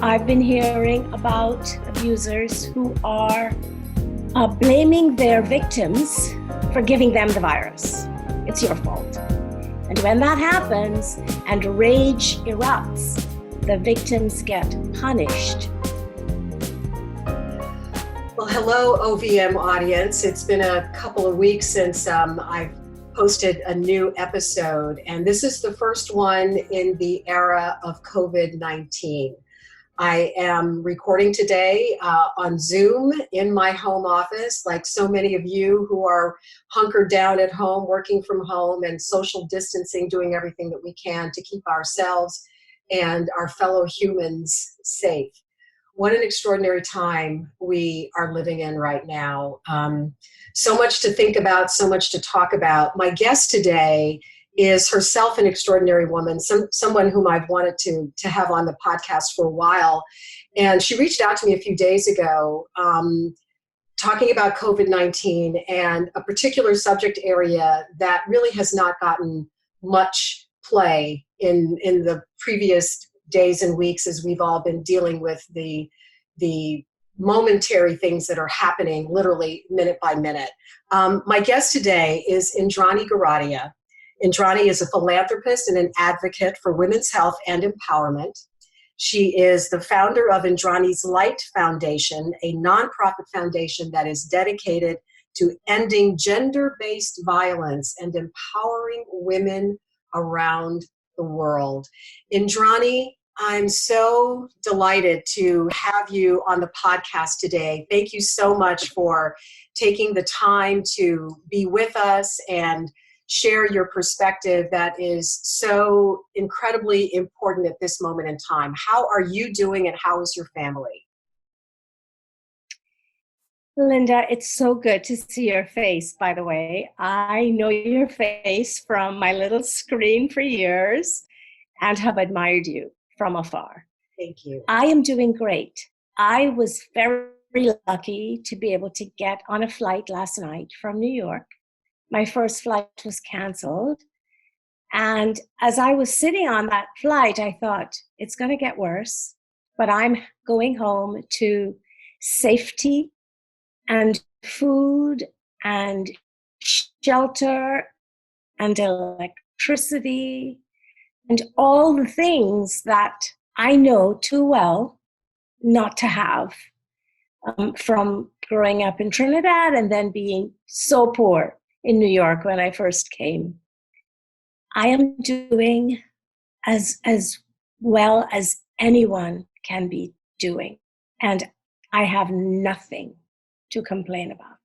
I've been hearing about abusers who are blaming their victims for giving them the virus. It's your fault. And when that happens and rage erupts, the victims get punished. Well, hello, OVM audience. It's been a couple of weeks since I've posted a new episode, and this is the first one in the era of COVID-19. I am recording today on Zoom in my home office, like so many of you who are hunkered down at home, working from home and social distancing, doing everything that we can to keep ourselves and our fellow humans safe. What an extraordinary time we are living in right now. So much to think about, so much to talk about. My guest today is herself an extraordinary woman, someone whom I've wanted to have on the podcast for a while. And she reached out to me a few days ago talking about COVID-19 and a particular subject area that really has not gotten much play in the previous days and weeks as we've all been dealing with the momentary things that are happening literally minute by minute. My guest today is Indrani Goradia. Indrani is a philanthropist and an advocate for women's health and empowerment. She is the founder of Indrani's Light Foundation, a nonprofit foundation that is dedicated to ending gender-based violence and empowering women around the world. Indrani, I'm so delighted to have you on the podcast today. Thank you so much for taking the time to be with us and share your perspective that is so incredibly important at this moment in time. How are you doing and how is your family? Linda, it's so good to see your face, by the way. I know your face from my little screen for years and have admired you from afar. Thank you. I am doing great. I was very lucky to be able to get on a flight last night from New York. My first flight was canceled. And as I was sitting on that flight, I thought, it's going to get worse, but I'm going home to safety and food and shelter and electricity and all the things that I know too well not to have from growing up in Trinidad and then being so poor in New York when I first came. I am doing as well as anyone can be doing, and I have nothing to complain about.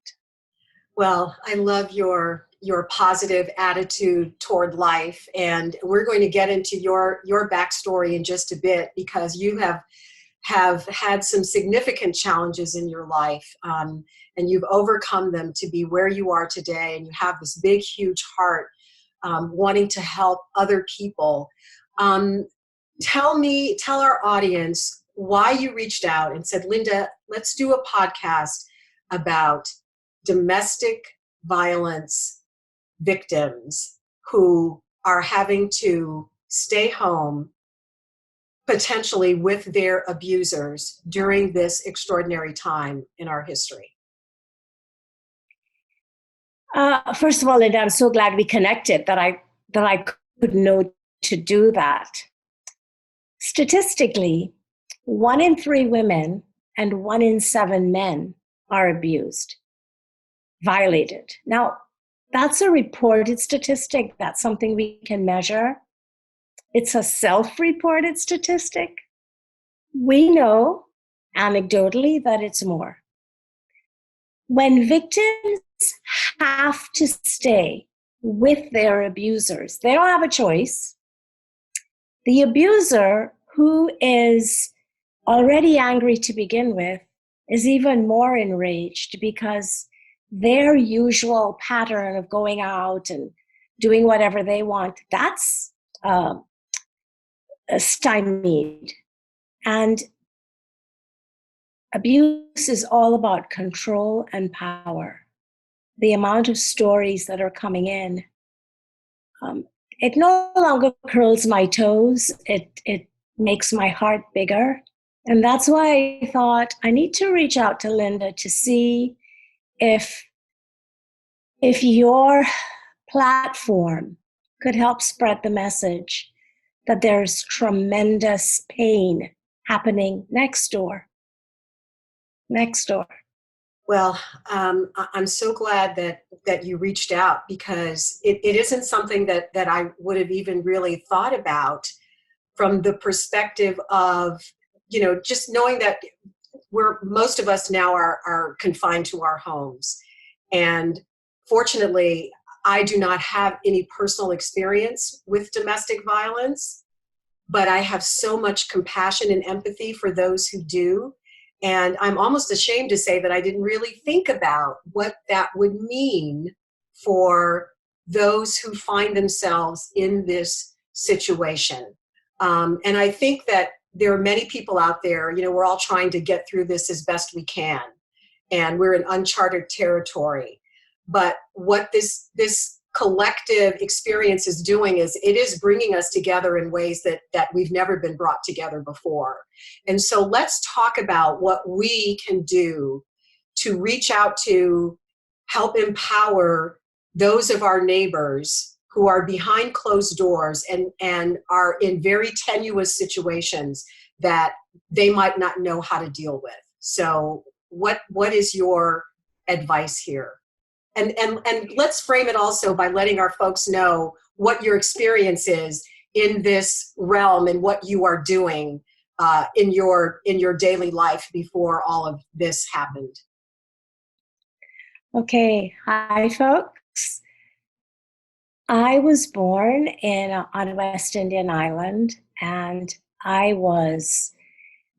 Well, I love your positive attitude toward life, and we're going to get into your backstory in just a bit because you have had some significant challenges in your life, and you've overcome them to be where you are today, and you have this big, huge heart wanting to help other people. Tell our audience why you reached out and said, Linda, let's do a podcast about domestic violence victims who are having to stay home potentially with their abusers during this extraordinary time in our history. First of all, Linda, I'm so glad we connected that I could know to do that. Statistically, 1 in 3 women and 1 in 7 men are abused, violated. Now, that's a reported statistic. That's something we can measure. It's a self-reported statistic. We know anecdotally that it's more. When victims have to stay with their abusers, they don't have a choice. The abuser, who is already angry to begin with, is even more enraged because their usual pattern of going out and doing whatever they want, that's stymied. And abuse is all about control and power. The amount of stories that are coming in, it no longer curls my toes. It makes my heart bigger And that's why I thought I need to reach out to Linda to see if your platform could help spread the message that there's tremendous pain happening next door. Well, I'm so glad that you reached out, because it isn't something that I would have even really thought about from the perspective of, just knowing that most of us now are confined to our homes. And fortunately, I do not have any personal experience with domestic violence, but I have so much compassion and empathy for those who do. And I'm almost ashamed to say that I didn't really think about what that would mean for those who find themselves in this situation. And I think that there are many people out there, we're all trying to get through this as best we can. And we're in uncharted territory. But what this collective experience is doing is it is bringing us together in ways that we've never been brought together before. And so let's talk about what we can do to reach out to help empower those of our neighbors who are behind closed doors and are in very tenuous situations that they might not know how to deal with. So what is your advice here? And let's frame it also by letting our folks know what your experience is in this realm and what you are doing in your daily life before all of this happened. Okay, hi folks. I was born on West Indian Island, and I was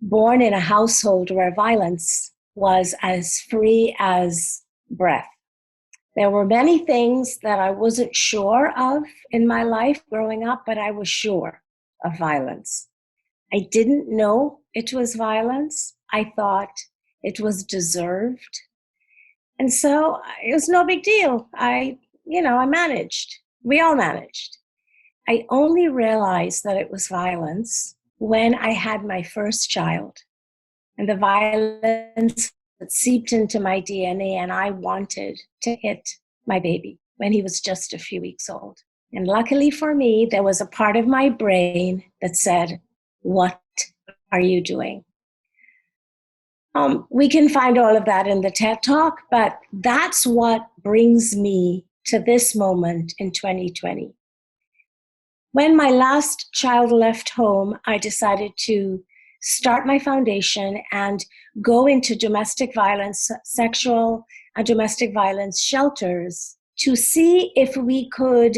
born in a household where violence was as free as breath. There were many things that I wasn't sure of in my life growing up, but I was sure of violence. I didn't know it was violence. I thought it was deserved. And so it was no big deal. I managed. We all managed. I only realized that it was violence when I had my first child, and the violence that seeped into my DNA, and I wanted to hit my baby when he was just a few weeks old. And luckily for me, there was a part of my brain that said, "What are you doing?" We can find all of that in the TED Talk, but that's what brings me to this moment in 2020. When my last child left home, I decided to start my foundation and go into domestic violence, sexual and domestic violence shelters to see if we could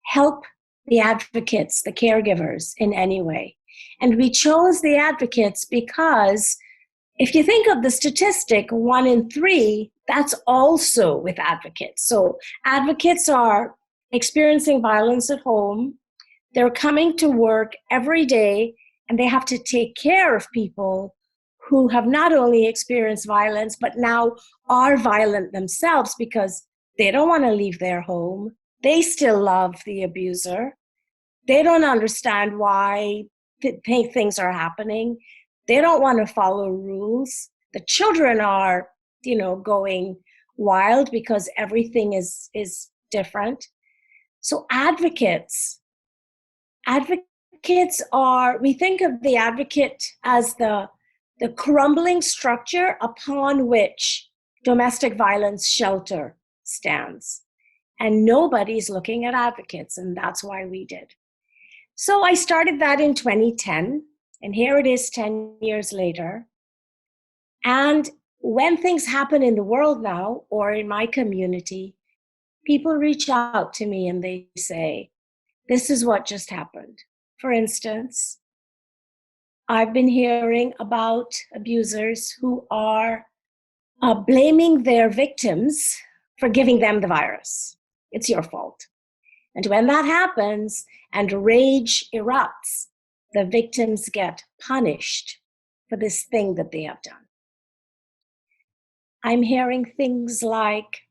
help the advocates, the caregivers in any way. And we chose the advocates because if you think of the statistic, 1 in 3, that's also with advocates. So advocates are experiencing violence at home. They're coming to work every day, and they have to take care of people who have not only experienced violence, but now are violent themselves because they don't want to leave their home. They still love the abuser. They don't understand why things are happening. They don't want to follow rules. The children are, going wild because everything is different. So advocates are, we think of the advocate as the crumbling structure upon which domestic violence shelter stands. And nobody's looking at advocates, and that's why we did. So I started that in 2010, and here it is 10 years later. And when things happen in the world now, or in my community, people reach out to me and they say, "This is what just happened." For instance, I've been hearing about abusers who are blaming their victims for giving them the virus. It's your fault. And when that happens and rage erupts, the victims get punished for this thing that they have done. I'm hearing things like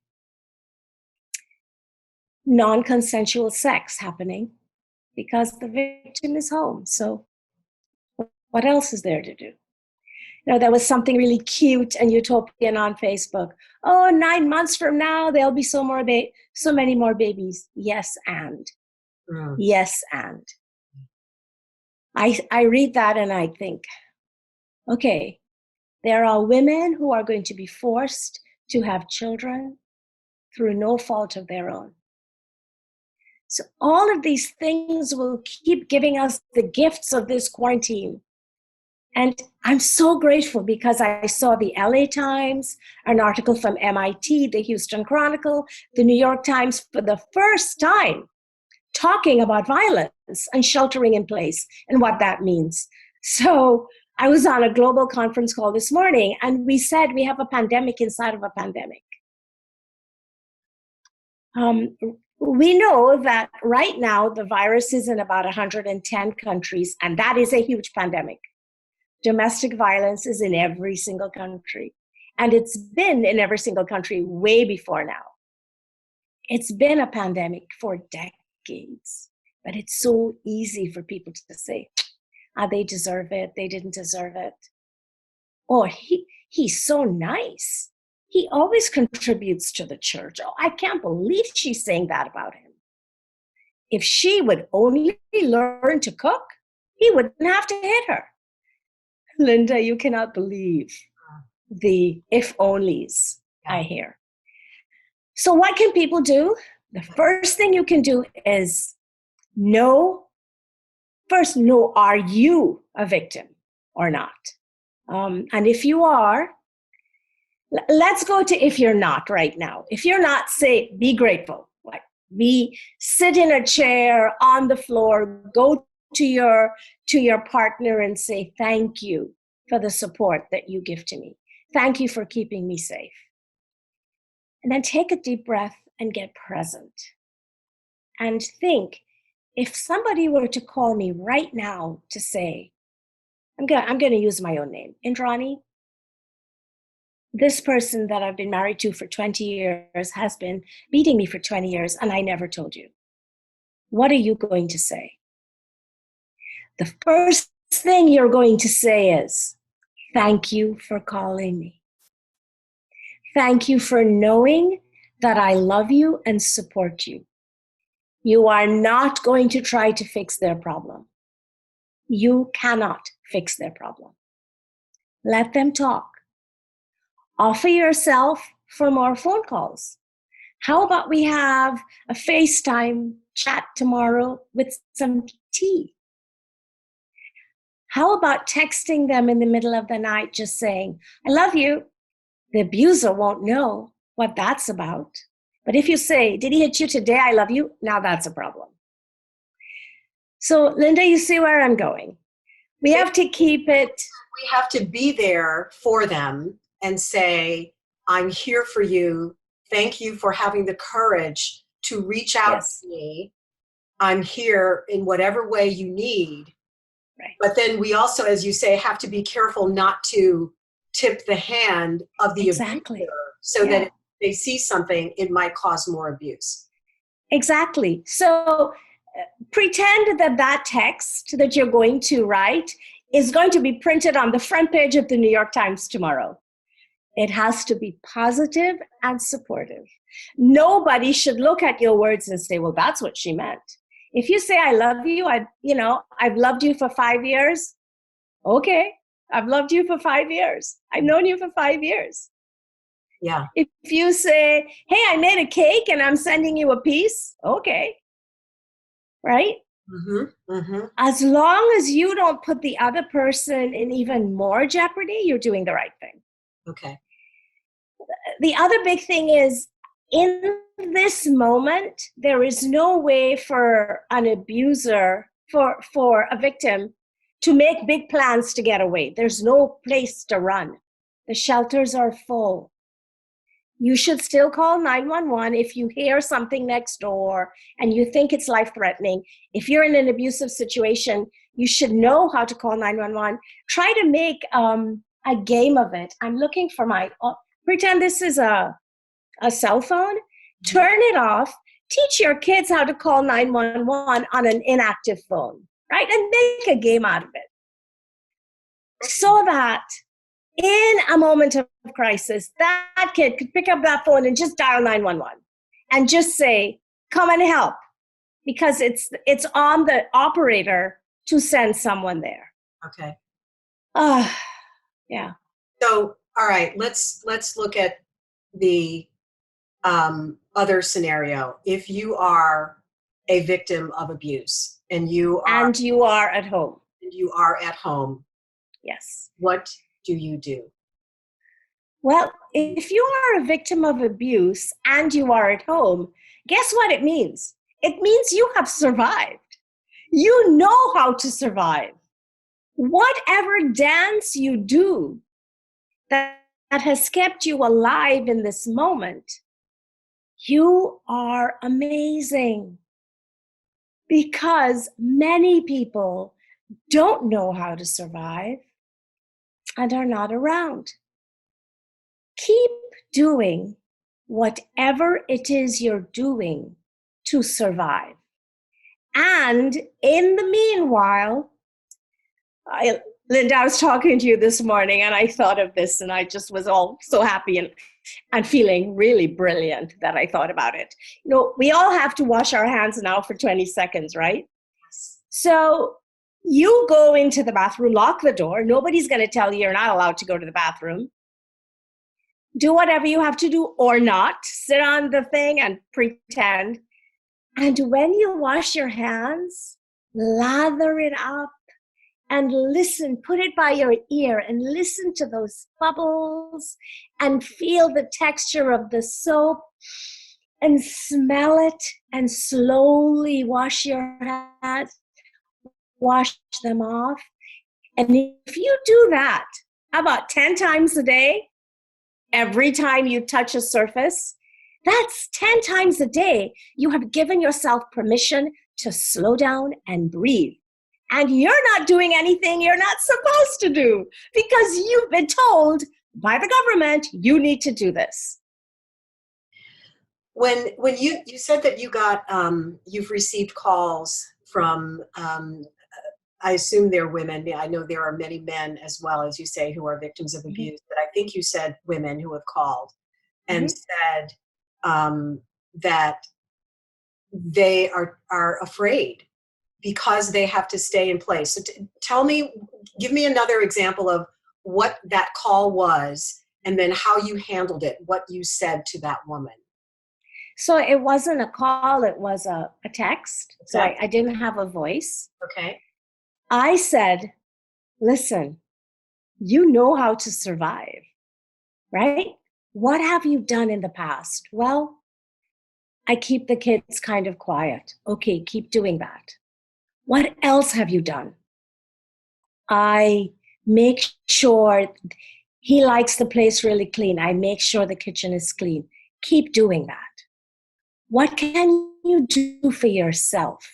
non-consensual sex happening because the victim is home. So what else is there to do? There was something really cute and utopian on Facebook. Oh, 9 months from now, there'll be so many more babies. Yes, and. Yes, and. I read that and I think, okay, there are women who are going to be forced to have children through no fault of their own. So all of these things will keep giving us the gifts of this quarantine. And I'm so grateful because I saw the LA Times, an article from MIT, the Houston Chronicle, the New York Times for the first time talking about violence and sheltering in place and what that means. So I was on a global conference call this morning and we said we have a pandemic inside of a pandemic. We know that right now the virus is in about 110 countries, and that is a huge pandemic. Domestic violence is in every single country, and it's been in every single country way before now. It's been a pandemic for decades, but it's so easy for people to say, they deserve it, they didn't deserve it. Or he's so nice. He always contributes to the church. Oh, I can't believe she's saying that about him. If she would only learn to cook, he wouldn't have to hit her. Linda, you cannot believe the if-onlys I hear. So what can people do? The first thing you can do is know, are you a victim or not? And if you are, let's go to if you're not right now. If you're not, say, be grateful. Like, sit in a chair on the floor, go to your partner and say, thank you for the support that you give to me. Thank you for keeping me safe. And then take a deep breath and get present. And think, if somebody were to call me right now to say, I'm going to use my own name, Indrani, this person that I've been married to for 20 years has been beating me for 20 years and I never told you. What are you going to say? The first thing you're going to say is, thank you for calling me. Thank you for knowing that I love you and support you. You are not going to try to fix their problem. You cannot fix their problem. Let them talk. Offer yourself for more phone calls. How about we have a FaceTime chat tomorrow with some tea? How about texting them in the middle of the night just saying, I love you? The abuser won't know what that's about. But if you say, did he hit you today? I love you. Now that's a problem. So Linda, you see where I'm going. We have to keep it. We have to be there for them and say, I'm here for you. Thank you for having the courage to reach out to me. I'm here in whatever way you need. Right. But then we also, as you say, have to be careful not to tip the hand of the abuser so that if they see something, it might cause more abuse. Exactly. So pretend that text that you're going to write is going to be printed on the front page of the New York Times tomorrow. It has to be positive and supportive. Nobody should look at your words and say, well, that's what she meant. If you say, I love you, I've loved you for 5 years. Okay, I've loved you for 5 years. I've known you for 5 years. Yeah. If you say, hey, I made a cake and I'm sending you a piece. Okay. Right? Mm-hmm. Mm-hmm. As long as you don't put the other person in even more jeopardy, you're doing the right thing. Okay. The other big thing is, in this moment, there is no way for an abuser, for a victim, to make big plans to get away. There's no place to run. The shelters are full. You should still call 911 if you hear something next door and you think it's life-threatening. If you're in an abusive situation, you should know how to call 911. Try to make a game of it. I'm looking for pretend this is a cell phone. Turn it off. Teach your kids how to call 911 on an inactive phone, right? And make a game out of it. So that in a moment of crisis, that kid could pick up that phone and just dial 911 and just say, come and help, because it's on the operator to send someone there. Okay. Yeah. So, all right, let's look at the other scenario. If you are a victim of abuse and you are at home. Yes. What do you do? Well, if you are a victim of abuse and you are at home, guess what it means? It means you have survived. You know how to survive. Whatever dance you do that has kept you alive in this moment, you are amazing. Because many people don't know how to survive and are not around. Keep doing whatever it is you're doing to survive. And in the meanwhile, Linda, I was talking to you this morning and I thought of this and I just was all so happy and feeling really brilliant that I thought about it. You know, we all have to wash our hands now for 20 seconds, right? So you go into the bathroom, lock the door. Nobody's going to tell you you're not allowed to go to the bathroom. Do whatever you have to do or not. Sit on the thing and pretend. And when you wash your hands, lather it up and listen. Put it by your ear and listen to those bubbles and feel the texture of the soap and smell it and slowly wash your hands. Wash them off. And if you do that about 10 times a day, every time you touch a surface, that's 10 times a day. You have given yourself permission to slow down and breathe. And you're not doing anything you're not supposed to do because you've been told by the government, you need to do this. When you said that you got, you've received calls from, I assume they're women. I know there are many men as well, as you say, who are victims of abuse, but I think you said women who have called and said that they are afraid because they have to stay in place. So tell me, give me another example of what that call was and then how you handled it, what you said to that woman. So it wasn't a call, it was a text. Okay. So I didn't have a voice. Okay. I said, listen, you know how to survive, right? What have you done in the past? Well, I keep the kids kind of quiet. Okay, keep doing that. What else have you done? I make sure he likes the place really clean. I make sure the kitchen is clean. Keep doing that. What can you do for yourself?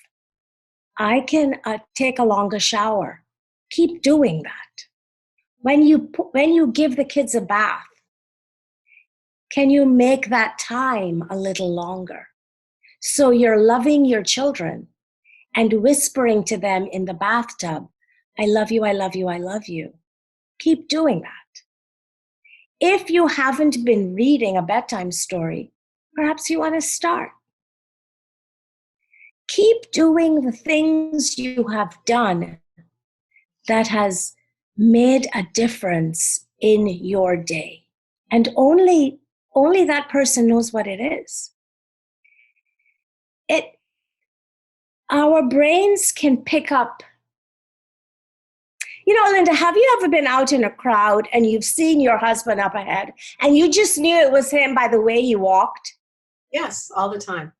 I can take a longer shower. Keep doing that. When you give the kids a bath, can you make that time a little longer? So you're loving your children and whispering to them in the bathtub, I love you, I love you, I love you. Keep doing that. If you haven't been reading a bedtime story, perhaps you want to start. Keep doing the things you have done that has made a difference in your day. And only that person knows what it is. Our brains can pick up. You know, Linda, have you ever been out in a crowd and you've seen your husband up ahead and you just knew it was him by the way he walked? Yes, all the time.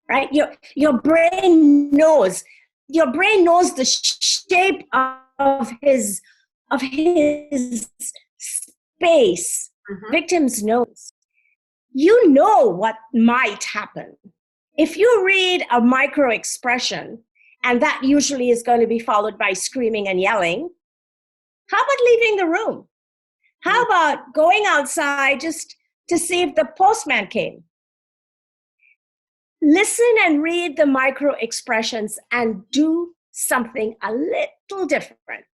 Right? Your brain knows. Your brain knows the shape of his space. Victims know. You know what might happen. If you read a micro expression, and that usually is going to be followed by screaming and yelling, how about leaving the room? How about going outside just to see if the postman came? Listen and read the micro expressions and do something a little different.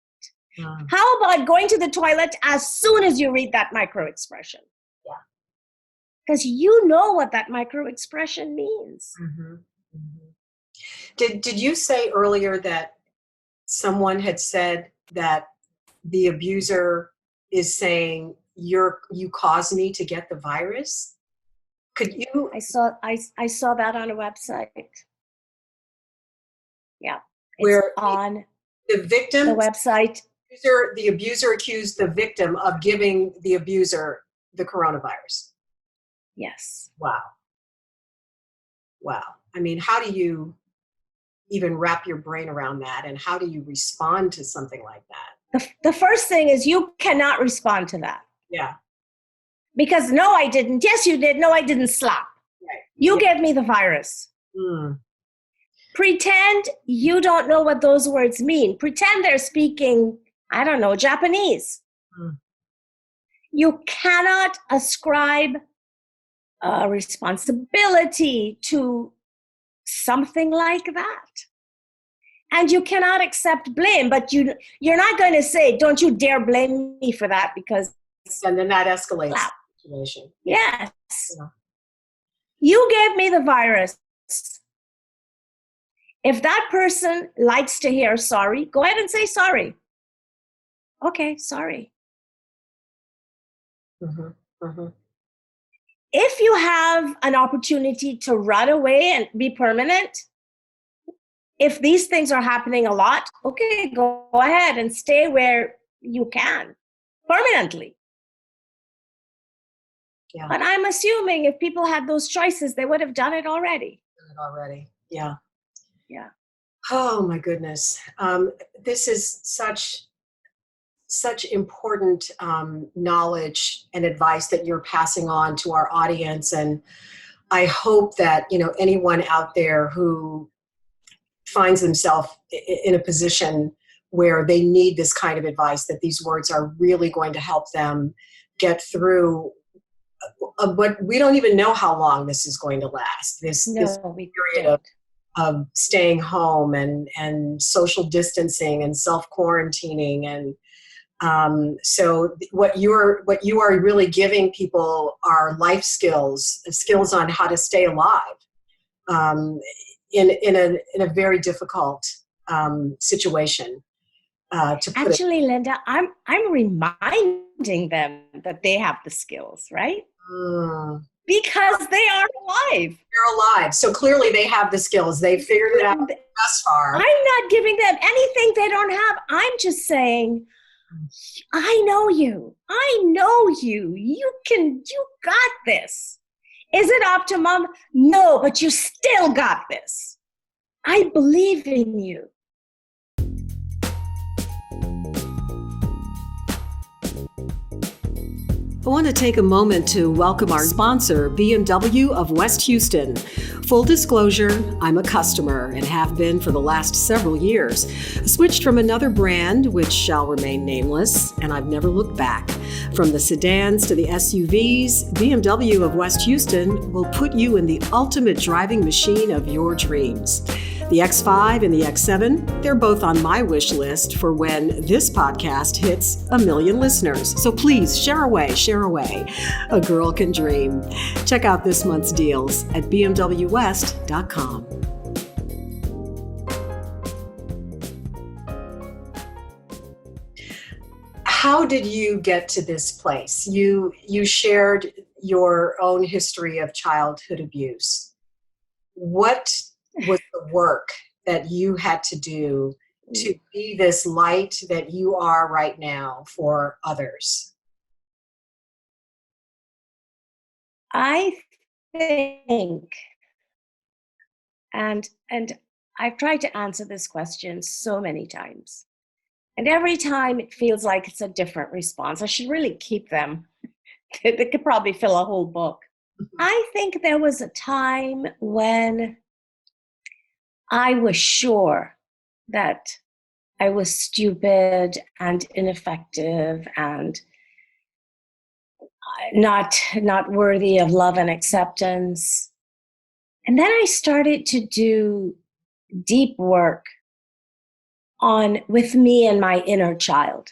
Mm. How about going to the toilet as soon as you read that micro expression? Yeah. Because you know what that micro expression means. Mm-hmm. Mm-hmm. Did you say earlier that someone had said that the abuser is saying you caused me to get the virus? Could you? I saw that on a website. Yeah, it's Where on the victim, the website. the abuser accused the victim of giving the abuser the coronavirus. Yes. Wow. Wow. I mean, how do you even wrap your brain around that? And how do you respond to something like that? The first thing is you cannot respond to that. Yeah. Because no, I didn't. Yes, you did. No, I didn't slap. Right. You gave me the virus. Mm. Pretend you don't know what those words mean. Pretend they're speaking, I don't know, Japanese. Mm. You cannot ascribe a responsibility to something like that. And you cannot accept blame, but you're not going to say, don't you dare blame me for that, because... And then that escalates the situation. Yes. Yeah. You gave me the virus. If that person likes to hear sorry, go ahead and say sorry. Okay, sorry. Mm-hmm. Mm-hmm. If you have an opportunity to run away and be permanent, if these things are happening a lot, okay, go ahead and stay where you can permanently. Yeah. But I'm assuming if people had those choices, they would have done it already. Yeah. Yeah. Oh my goodness. This is such important knowledge and advice that you're passing on to our audience. And I hope that, anyone out there who finds themselves in a position where they need this kind of advice, that these words are really going to help them get through what we don't even know how long this is going to last. This period of staying home and social distancing and self-quarantining. And so what you are really giving people are life skills on how to stay alive in a very difficult situation. Actually, Linda, I'm reminding them that they have the skills, right? Because they are alive. They're alive. So clearly they have the skills. They've figured it out thus far. I'm not giving them anything they don't have. I'm just saying, I know you. I know you. You got this. Is it optimum? No, but you still got this. I believe in you. I want to take a moment to welcome our sponsor, BMW of West Houston. Full disclosure, I'm a customer and have been for the last several years. I switched from another brand, which shall remain nameless, and I've never looked back. From the sedans to the SUVs, BMW of West Houston will put you in the ultimate driving machine of your dreams. The X5 and the X7, they're both on my wish list for when this podcast hits 1 million listeners. So please share away. A girl can dream. Check out this month's deals at bmwwest.com. How did you get to this place? You shared your own history of childhood abuse. What was the work that you had to do to be this light that you are right now for others? I think, and I've tried to answer this question so many times, and every time it feels like it's a different response. I should really keep them. They could probably fill a whole book. I think there was a time when I was sure that I was stupid and ineffective and not worthy of love and acceptance. And then I started to do deep work on with me and my inner child.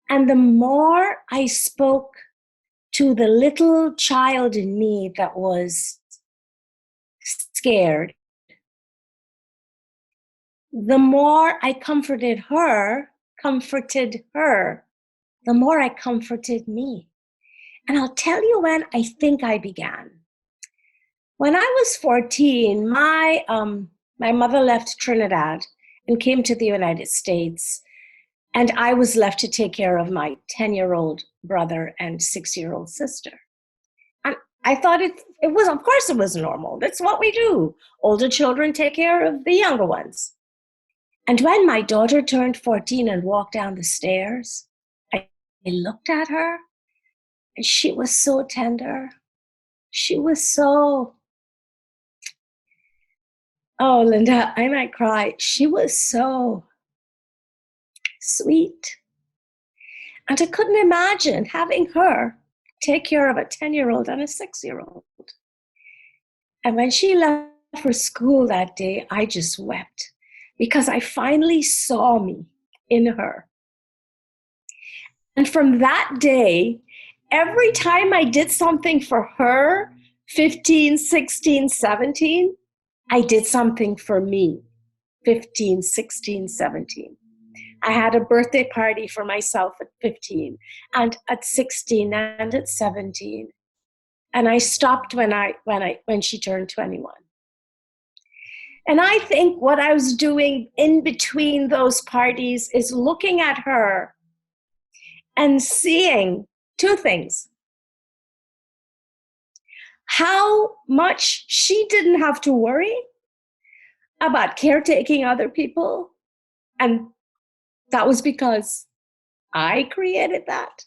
And the more I spoke to the little child in me that was scared, the more I comforted her, the more I comforted me. And I'll tell you when I think I began. When I was 14, my mother left Trinidad and came to the United States. And I was left to take care of my 10-year-old brother and 6-year-old sister. And I thought it was, of course it was normal. That's what we do. Older children take care of the younger ones. And when my daughter turned 14 and walked down the stairs, I looked at her and she was so tender. She was so, oh, Linda, I might cry. She was so sweet. And I couldn't imagine having her take care of a 10-year-old and a 6-year-old. And when she left for school that day, I just wept because I finally saw me in her. And from that day, every time I did something for her, 15, 16, 17, I did something for me, 15, 16, 17. I had a birthday party for myself at 15 and at 16 and at 17. And I stopped when she turned 21. And I think what I was doing in between those parties is looking at her and seeing two things. How much she didn't have to worry about caretaking other people. And that was because I created that.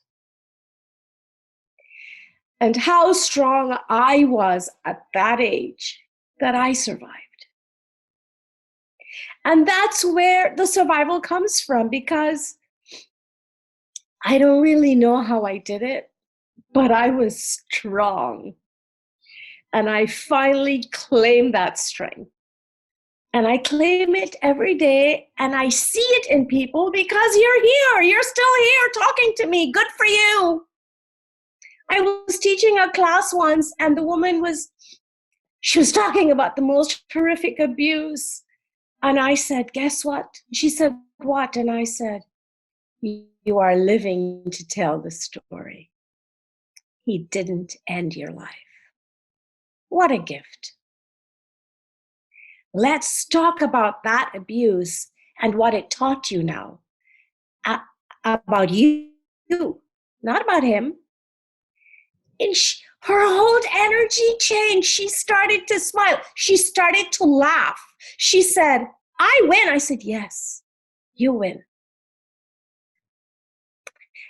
And how strong I was at that age that I survived. And that's where the survival comes from, because I don't really know how I did it, but I was strong. And I finally claimed that strength. And I claim it every day, and I see it in people because you're here. You're still here talking to me. Good for you. I was teaching a class once, and the woman was talking about the most horrific abuse. And I said, guess what? She said, what? And I said, you are living to tell the story. He didn't end your life. What a gift. Let's talk about that abuse and what it taught you now. About you, not about him. And her whole energy changed. She started to smile. She started to laugh. She said, I win. I said, yes, you win.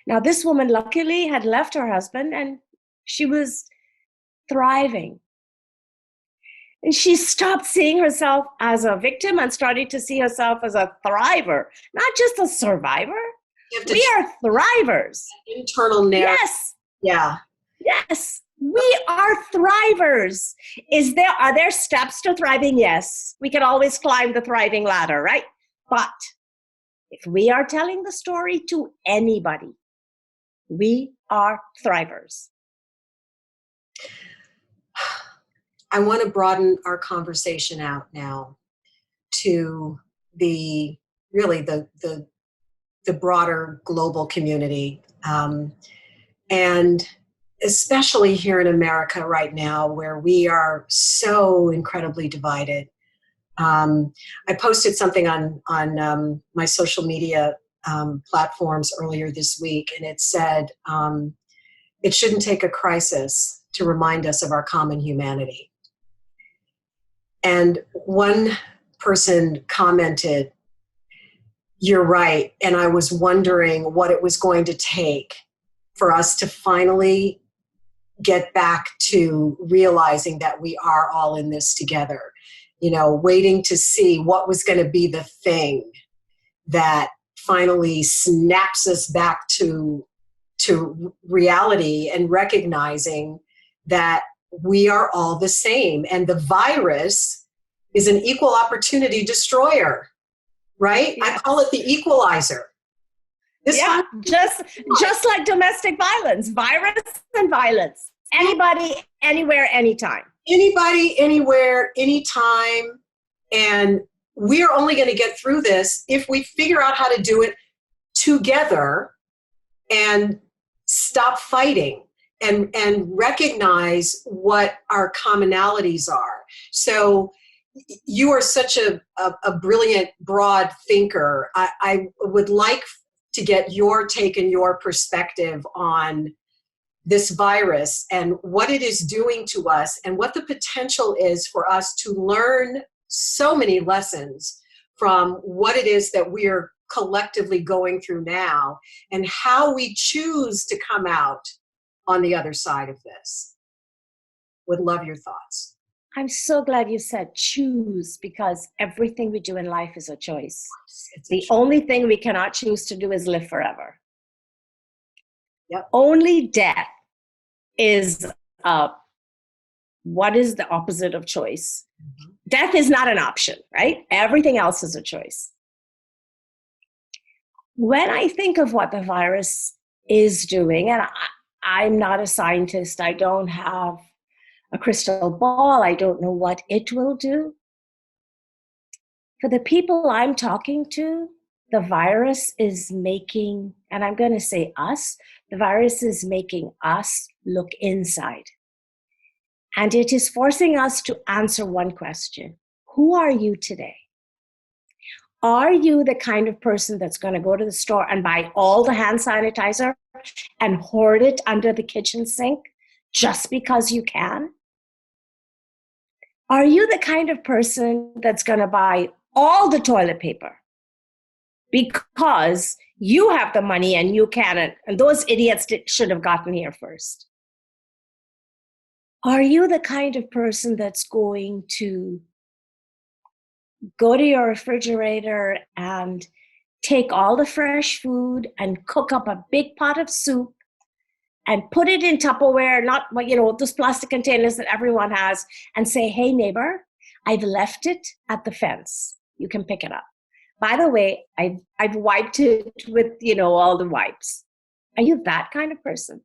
Now, this woman luckily had left her husband and she was thriving. And she stopped seeing herself as a victim and started to see herself as a thriver, not just a survivor. We are thrivers. Internal narrative. Yes. Yeah. Yes. We are thrivers. Are there steps to thriving? Yes. We can always climb the thriving ladder, right? But if we are telling the story to anybody, we are thrivers. I want to broaden our conversation out now to the broader global community, and especially here in America right now, where we are so incredibly divided. I posted something on my social media platforms earlier this week, and it said, it shouldn't take a crisis to remind us of our common humanity. And one person commented, you're right, and I was wondering what it was going to take for us to finally get back to realizing that we are all in this together. You know, waiting to see what was going to be the thing that finally snaps us back to reality and recognizing that we are all the same. And the virus is an equal opportunity destroyer. right? Yeah. I call it the equalizer. This Yeah, just like domestic violence, virus and violence. Anybody, anywhere, anytime. Anybody, anywhere, anytime. And we're only going to get through this if we figure out how to do it together and stop fighting and recognize what our commonalities are. So you are such a brilliant, broad thinker. I would like to get your take and your perspective on this virus and what it is doing to us and what the potential is for us to learn so many lessons from what it is that we are collectively going through now and how we choose to come out on the other side of this. Would love your thoughts. I'm so glad you said choose, because everything we do in life is a choice. The only thing we cannot choose to do is live forever. Yep. Only death is what is the opposite of choice? Mm-hmm. Death is not an option, right? Everything else is a choice. When I think of what the virus is doing, and I'm not a scientist, I don't have a crystal ball, I don't know what it will do. For the people I'm talking to, the virus is making, and I'm going to say us, the virus is making us look inside. And it is forcing us to answer one question. Who are you today? Are you the kind of person that's going to go to the store and buy all the hand sanitizer and hoard it under the kitchen sink just because you can? Are you the kind of person that's going to buy all the toilet paper because you have the money and you can, and those idiots should have gotten here first? Are you the kind of person that's going to go to your refrigerator and take all the fresh food and cook up a big pot of soup and put it in Tupperware, not, those plastic containers that everyone has, and say, hey, neighbor, I've left it at the fence. You can pick it up. By the way, I've wiped it with, all the wipes. Are you that kind of person?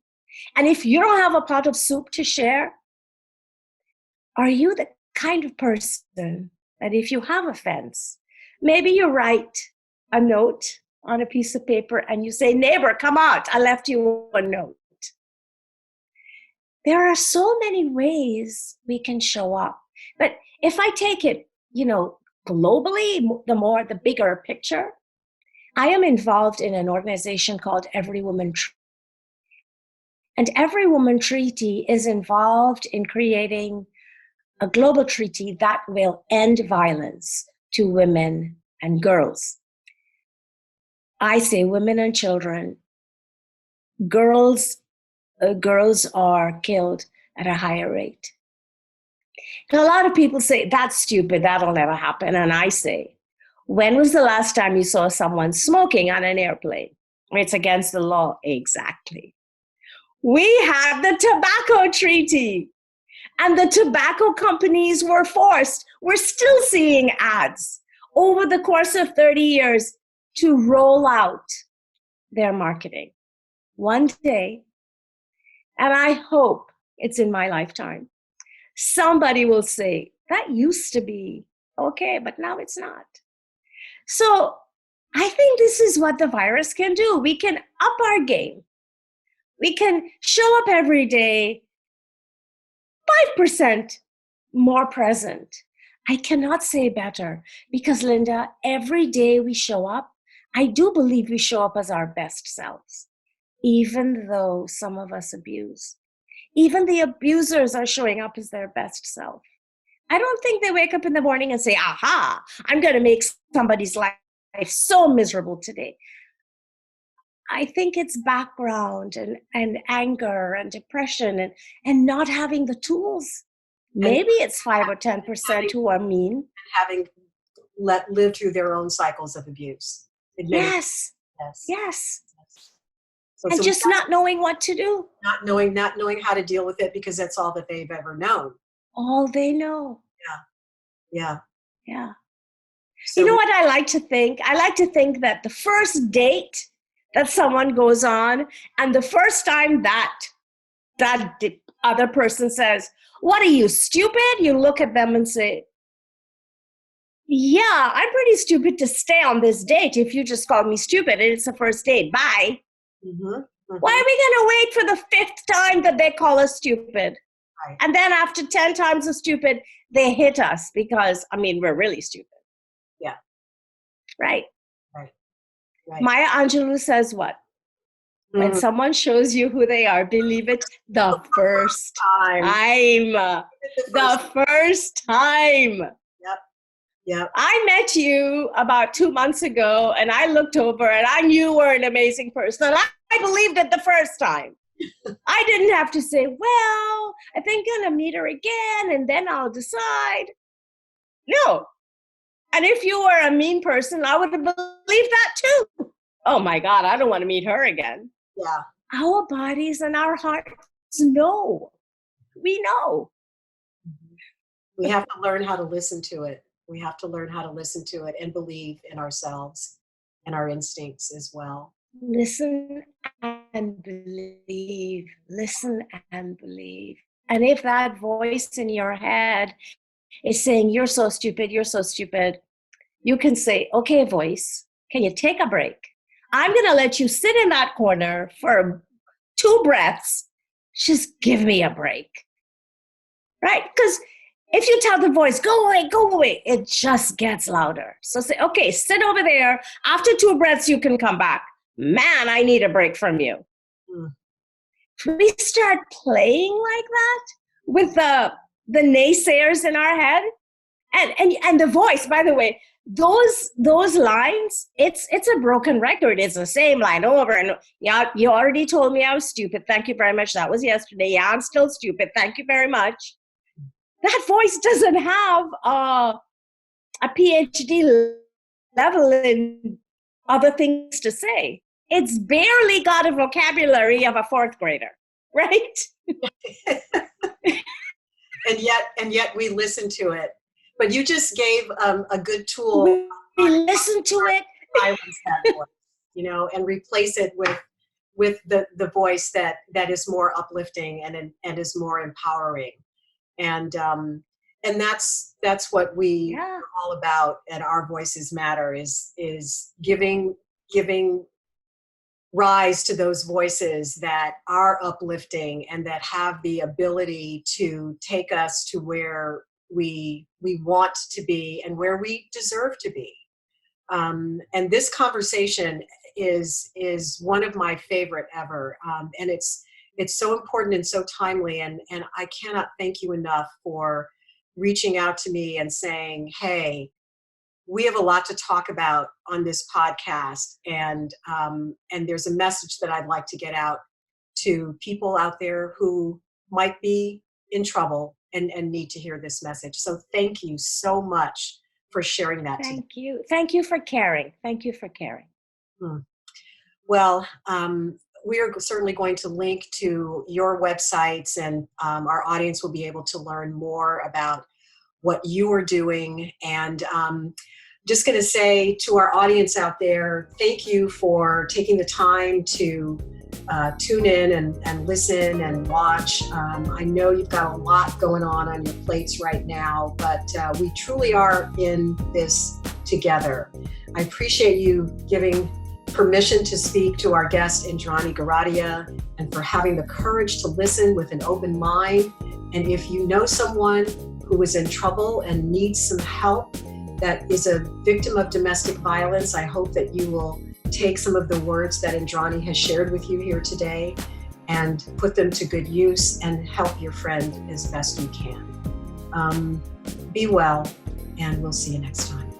And if you don't have a pot of soup to share, are you the kind of person that if you have a fence, maybe you write a note on a piece of paper and you say, neighbor, come out, I left you a note. There are so many ways we can show up. But if I take it, globally, the bigger picture, I am involved in an organization called Every Woman Treaty. And Every Woman Treaty is involved in creating a global treaty that will end violence to women and girls. I say women and children. Girls are killed at a higher rate. And a lot of people say, that's stupid, that'll never happen. And I say, when was the last time you saw someone smoking on an airplane? It's against the law. Exactly. We have the tobacco treaty. And the tobacco companies were forced. We're still seeing ads over the course of 30 years to roll out their marketing. One day, and I hope it's in my lifetime, somebody will say, that used to be okay, but now it's not. So I think this is what the virus can do. We can up our game. We can show up every day 5% more present. I cannot say better, because Linda, every day we show up, I do believe we show up as our best selves, even though some of us abuse. Even the abusers are showing up as their best self. I don't think they wake up in the morning and say, aha, I'm going to make somebody's life so miserable today. I think it's background and anger and depression and not having the tools. Maybe it's 5 or 10% who are mean. Having lived through their own cycles of abuse. Yes. So just not knowing what to do. Not knowing how to deal with it, because that's all that they've ever known. All they know. Yeah. Yeah. You So know what I like to think? I like to think that the first date that someone goes on, and the first time that the other person says, "What are you, stupid?" You look at them and say, "Yeah, I'm pretty stupid to stay on this date if you just call me stupid and it's the first date. Bye." mhm, Why mhm, are we going to wait for the fifth time that they call us stupid? right. And then after 10 times of stupid, they hit us because, I mean, we're really stupid, Yeah, right? right, right. Maya Angelou says what? When Mm, someone shows you who they are, believe it the first time. time. The first. The first time. Yep, yep. I met you about 2 months ago and I looked over and I knew you were an amazing person. And I believed it the first time. I didn't have to say, well, I think I'm going to meet her again and then I'll decide. No. And if you were a mean person, I would have believed that too. Oh my God, I don't want to meet her again. Yeah. Our bodies and our hearts know. We know. We have to learn how to listen to it. We have to learn how to listen to it and believe in ourselves and our instincts as well. Listen and believe. Listen and believe. And if that voice in your head is saying, "You're so stupid, you're so stupid," you can say, "Okay, voice, can you take a break? I'm going to let you sit in that corner for 2 breaths. Just give me a break." Right? Because if you tell the voice, go away, it just gets louder. So say, "Okay, sit over there. After 2 breaths, you can come back. Man, I need a break from you." Mm. If we start playing like that with the naysayers in our head, and the voice, by the way, those lines, it's a broken record. It's the same line over and over. "Yeah, you already told me I was stupid. Thank you very much. That was yesterday. Yeah, I'm still stupid. Thank you very much." That voice doesn't have a PhD level in other things to say. It's barely got a vocabulary of a fourth grader, right? And yet we listen to it. But you just gave a good tool We on listen to it. silence that voice, and replace it with the voice that is more uplifting and is more empowering. And that's what we Yeah. are all about at Our Voices Matter, is giving rise to those voices that are uplifting and that have the ability to take us to where we want to be and where we deserve to be. And this conversation is one of my favorite ever, and it's so important and so timely. And I cannot thank you enough for reaching out to me and saying, "Hey, we have a lot to talk about on this podcast, and there's a message that I'd like to get out to people out there who might be in trouble and need to hear this message." So thank you so much for sharing that today. Thank you. Thank you for caring. Thank you for caring. Well, we are certainly going to link to your websites, and our audience will be able to learn more about what you are doing. And just going to say to our audience out there, thank you for taking the time to tune in and listen and watch. I know you've got a lot going on your plates right now, but we truly are in this together. I appreciate you giving permission to speak to our guest, Indrani Goradia, and for having the courage to listen with an open mind. And if you know someone who is in trouble and needs some help, that is a victim of domestic violence, I hope that you will take some of the words that Indrani has shared with you here today and put them to good use and help your friend as best you can. Be well, and we'll see you next time.